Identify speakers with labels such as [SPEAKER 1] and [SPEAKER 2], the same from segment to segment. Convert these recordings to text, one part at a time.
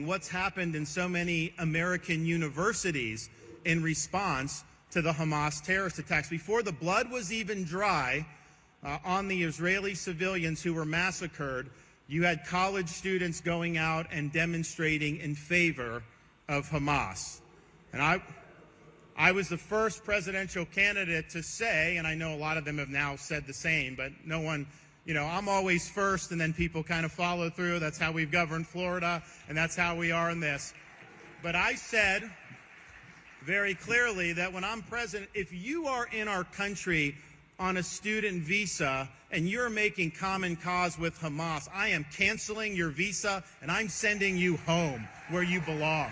[SPEAKER 1] what's happened in so many American universities in response to the Hamas terrorist attacks. Before the blood was even dry on the Israeli civilians who were massacred, you had college students going out and demonstrating in favor of Hamas. And I was the first presidential candidate to say, and I know a lot of them have now said the same, but no one, I'm always first and then people kind of follow through. That's how we've governed Florida, and that's how we are in this. But I said very clearly that when I'm president, if you are in our country on a student visa and you're making common cause with Hamas, I am canceling your visa and I'm sending you home where you belong.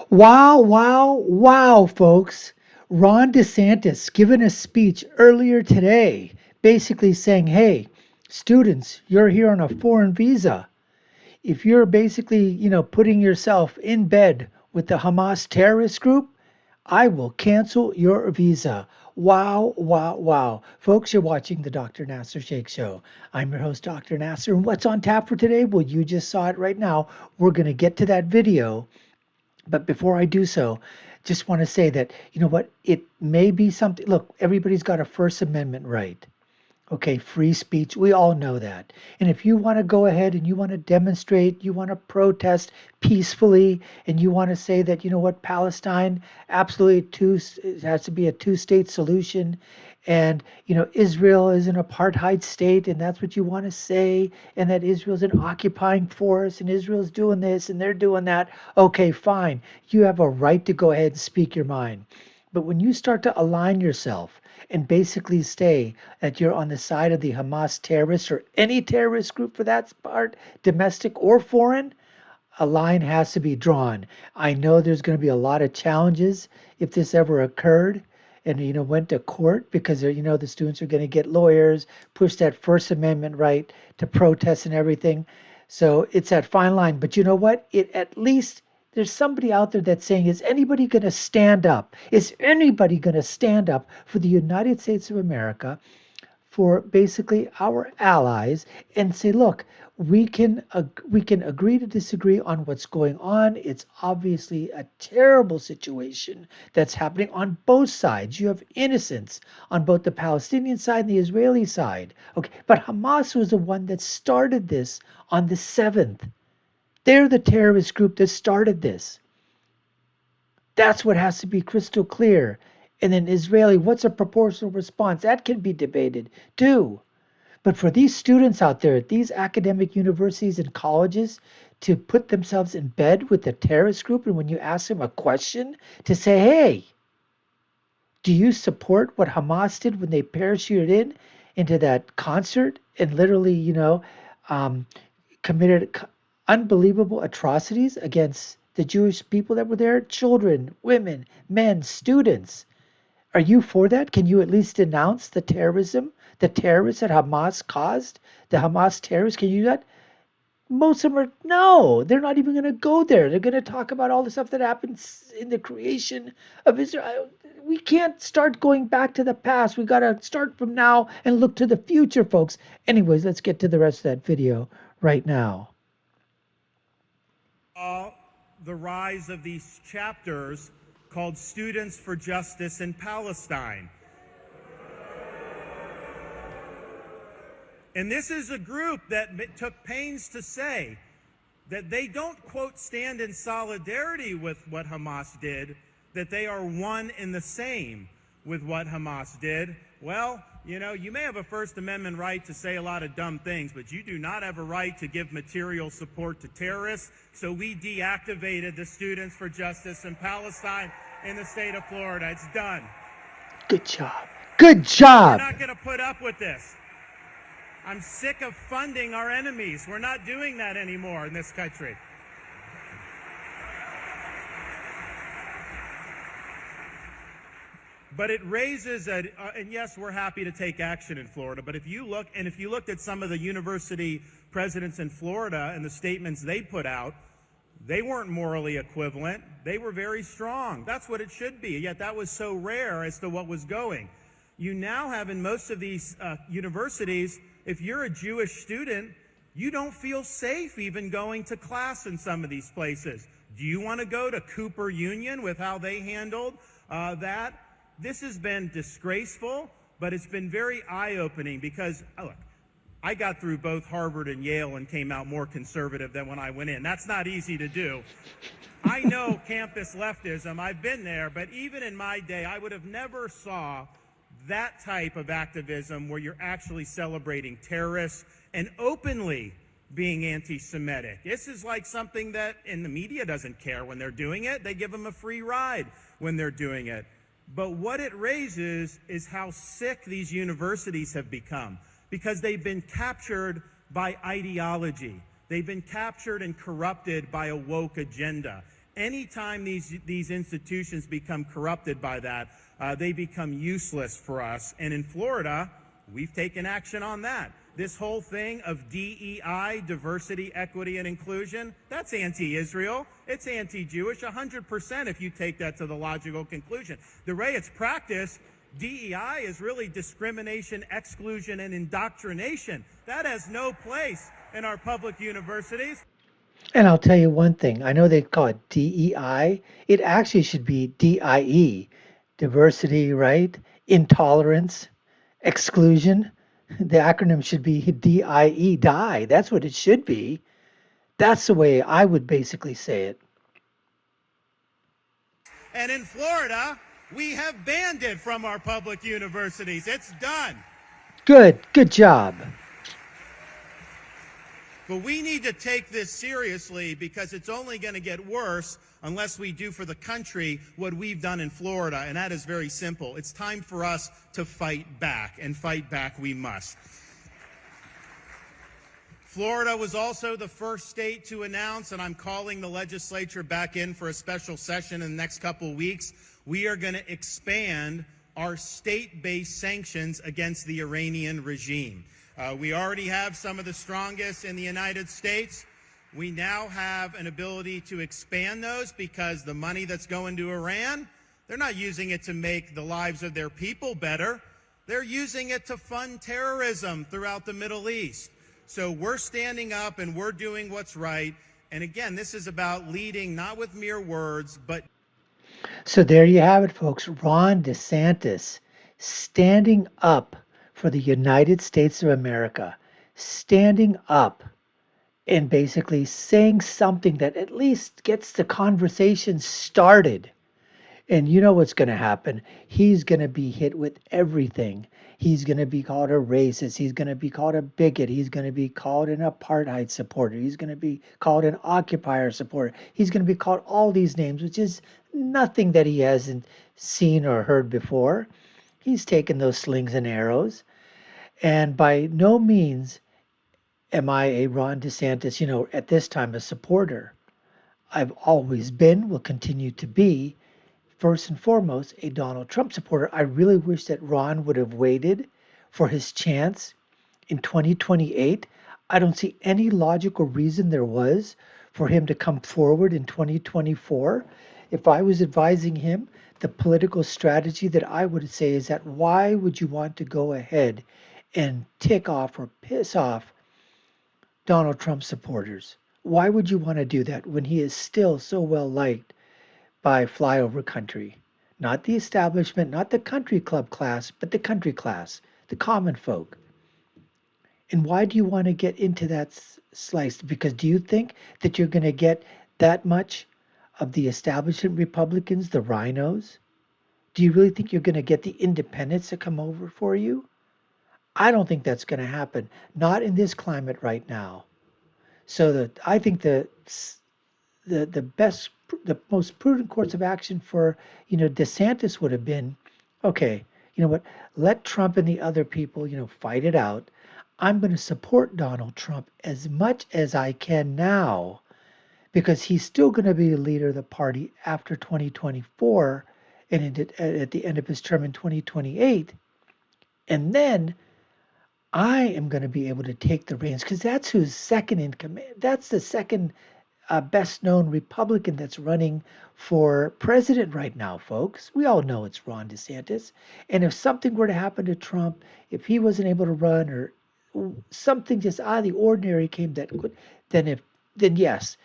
[SPEAKER 2] Wow, wow, wow, folks. Ron DeSantis giving a speech earlier today, basically saying, hey, students, you're here on a foreign visa. If you're basically, putting yourself in bed with the Hamas terrorist group, I will cancel your visa. Wow, wow, wow. Folks, you're watching the Dr. Nasir Shaikh Show. I'm your host, Dr. Nasir. And what's on tap for today? Well, you just saw it right now. We're going to get to that video. But before I do so, just want to say that, it may be something. Look, everybody's got a First Amendment right. Okay, free speech. We all know that. And if you want to go ahead and you want to demonstrate, you want to protest peacefully, and you want to say that, Palestine absolutely it has to be a two-state solution, and Israel is an apartheid state, and that's what you want to say, and that Israel's an occupying force, and Israel's doing this and they're doing that. Okay, fine. You have a right to go ahead and speak your mind. But when you start to align yourself and basically say that you're on the side of the Hamas terrorists or any terrorist group for that part, domestic or foreign, a line has to be drawn. I know there's going to be a lot of challenges if this ever occurred and, went to court because, the students are going to get lawyers, push that First Amendment right to protest and everything. So it's that fine line. But you know what? At least there's somebody out there that's saying, is anybody going to stand up? Is anybody going to stand up for the United States of America, for basically our allies, and say, look, we can agree to disagree on what's going on. It's obviously a terrible situation that's happening on both sides. You have innocents on both the Palestinian side and the Israeli side. Okay, but Hamas was the one that started this on the 7th. They're the terrorist group that started this. That's what has to be crystal clear. And then Israeli, what's a proportional response? That can be debated too. But for these students out there at these academic universities and colleges to put themselves in bed with the terrorist group, and when you ask them a question, to say, hey, do you support what Hamas did when they parachuted into that concert and literally, committed unbelievable atrocities against the Jewish people that were there? Children, women, men, students. Are you for that? Can you at least denounce the terrorism, the terrorists that Hamas caused, the Hamas terrorists? Can you do that? Most of them are, no, they're not even going to go there. They're going to talk about all the stuff that happens in the creation of Israel. We can't start going back to the past. We got to start from now and look to the future, folks. Anyways, let's get to the rest of that video right now.
[SPEAKER 1] The rise of these chapters called Students for Justice in Palestine. And this is a group that took pains to say that they don't, quote, stand in solidarity with what Hamas did, that they are one and the same with what Hamas did. Well, you may have a First Amendment right to say a lot of dumb things, but you do not have a right to give material support to terrorists. So we deactivated the Students for Justice in Palestine in the state of Florida. It's done.
[SPEAKER 2] Good job. Good job.
[SPEAKER 1] We're not going to put up with this. I'm sick of funding our enemies. We're not doing that anymore in this country. But it raises and yes, we're happy to take action in Florida. But if you looked at some of the university presidents in Florida and the statements they put out, They weren't morally equivalent. They were very strong. That's what it should be. Yet that was so rare as to what was going. You now have in most of these universities, if you're a Jewish student, you don't feel safe even going to class in some of these places. Do you want to go to Cooper Union with how they handled that? This has been disgraceful, but it's been very eye-opening because, look, I got through both Harvard and Yale and came out more conservative than when I went in. That's not easy to do. I know campus leftism. I've been there, but even in my day, I would have never saw that type of activism where you're actually celebrating terrorists and openly being anti-Semitic. This is like something that, and the media doesn't care when they're doing it. They give them a free ride when they're doing it. But what it raises is how sick these universities have become because they've been captured by ideology. They've been captured and corrupted by a woke agenda. Anytime these institutions become corrupted by that, they become useless for us. And in Florida, we've taken action on that. This whole thing of DEI, diversity, equity, and inclusion, that's anti-Israel. It's anti-Jewish, 100% if you take that to the logical conclusion. The way it's practiced, DEI is really discrimination, exclusion, and indoctrination. That has no place in our public universities.
[SPEAKER 2] And I'll tell you one thing. I know they call it DEI. It actually should be DIE. Diversity, right? Intolerance, exclusion. The acronym should be DIE, die. That's what it should be. That's the way I would basically say it.
[SPEAKER 1] And in Florida, we have banned it from our public universities. It's done.
[SPEAKER 2] Good job.
[SPEAKER 1] But we need to take this seriously because it's only going to get worse unless we do for the country what we've done in Florida, and that is very simple. It's time for us to fight back, and fight back we must. Florida was also the first state to announce, and I'm calling the legislature back in for a special session in the next couple of weeks, we are going to expand our state-based sanctions against the Iranian regime. We already have some of the strongest in the United States. We now have an ability to expand those because the money that's going to Iran, they're not using it to make the lives of their people better. They're using it to fund terrorism throughout the Middle East. So we're standing up and we're doing what's right. And again, this is about leading not with mere words, but...
[SPEAKER 2] So there you have it, folks. Ron DeSantis standing up for the United States of America, standing up and basically saying something that at least gets the conversation started. And you know what's going to happen? He's going to be hit with everything. He's going to be called a racist. He's going to be called a bigot. He's going to be called an apartheid supporter. He's going to be called an occupier supporter. He's going to be called all these names, which is nothing that he hasn't seen or heard before. He's taken those slings and arrows. And by no means am I a Ron DeSantis, at this time, a supporter. I've always been, will continue to be, first and foremost, a Donald Trump supporter. I really wish that Ron would have waited for his chance in 2028. I don't see any logical reason there was for him to come forward in 2024. If I was advising him, the political strategy that I would say is that why would you want to go ahead and tick off or piss off Donald Trump supporters? Why would you want to do that when he is still so well liked by flyover country? Not the establishment, not the country club class, but the country class, the common folk. And why do you want to get into that slice? Because do you think that you're going to get that much of the establishment Republicans, the rhinos? Do you really think you're going to get the independents to come over for you? I don't think that's going to happen. Not in this climate right now. So I think the best, the most prudent course of action for DeSantis would have been, okay, you know what? Let Trump and the other people fight it out. I'm going to support Donald Trump as much as I can now, because he's still going to be the leader of the party after 2024 and at the end of his term in 2028, and then I am going to be able to take the reins because that's who's second in command. That's the second best known Republican that's running for president right now, folks. We all know it's Ron DeSantis. And if something were to happen to Trump, if he wasn't able to run or something just out of the ordinary came that could, then yes,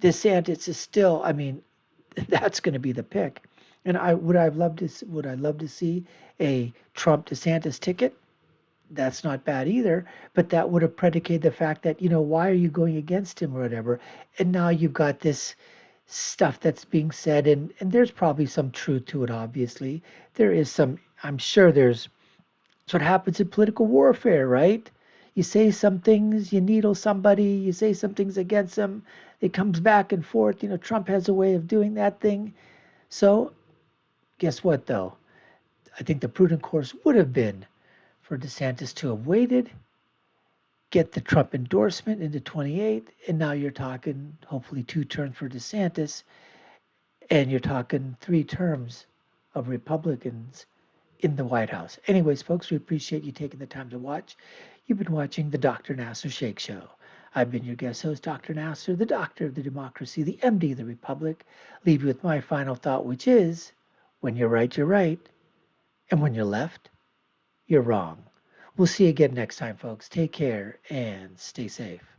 [SPEAKER 2] DeSantis is still, I mean, that's going to be the pick. And would I love to see a Trump DeSantis ticket? That's not bad either, but that would have predicated the fact that, why are you going against him or whatever? And now you've got this stuff that's being said, and there's probably some truth to it, obviously. There is some, I'm sure it's what happens in political warfare, right? You say some things, you needle somebody, you say some things against them, it comes back and forth. Trump has a way of doing that thing. So, guess what, though? I think the prudent course would have been for DeSantis to have waited, get the Trump endorsement into 28, and now you're talking hopefully 2 terms for DeSantis, and you're talking 3 terms of Republicans in the White House. Anyways, folks, we appreciate you taking the time to watch. You've been watching the Dr. Nasir Shaikh Show. I've been your guest host, Dr. Nasir, the doctor of the democracy, the MD of the Republic. Leave you with my final thought, which is, when you're right, you're right. And when you're left, you're wrong. We'll see you again next time, folks. Take care and stay safe.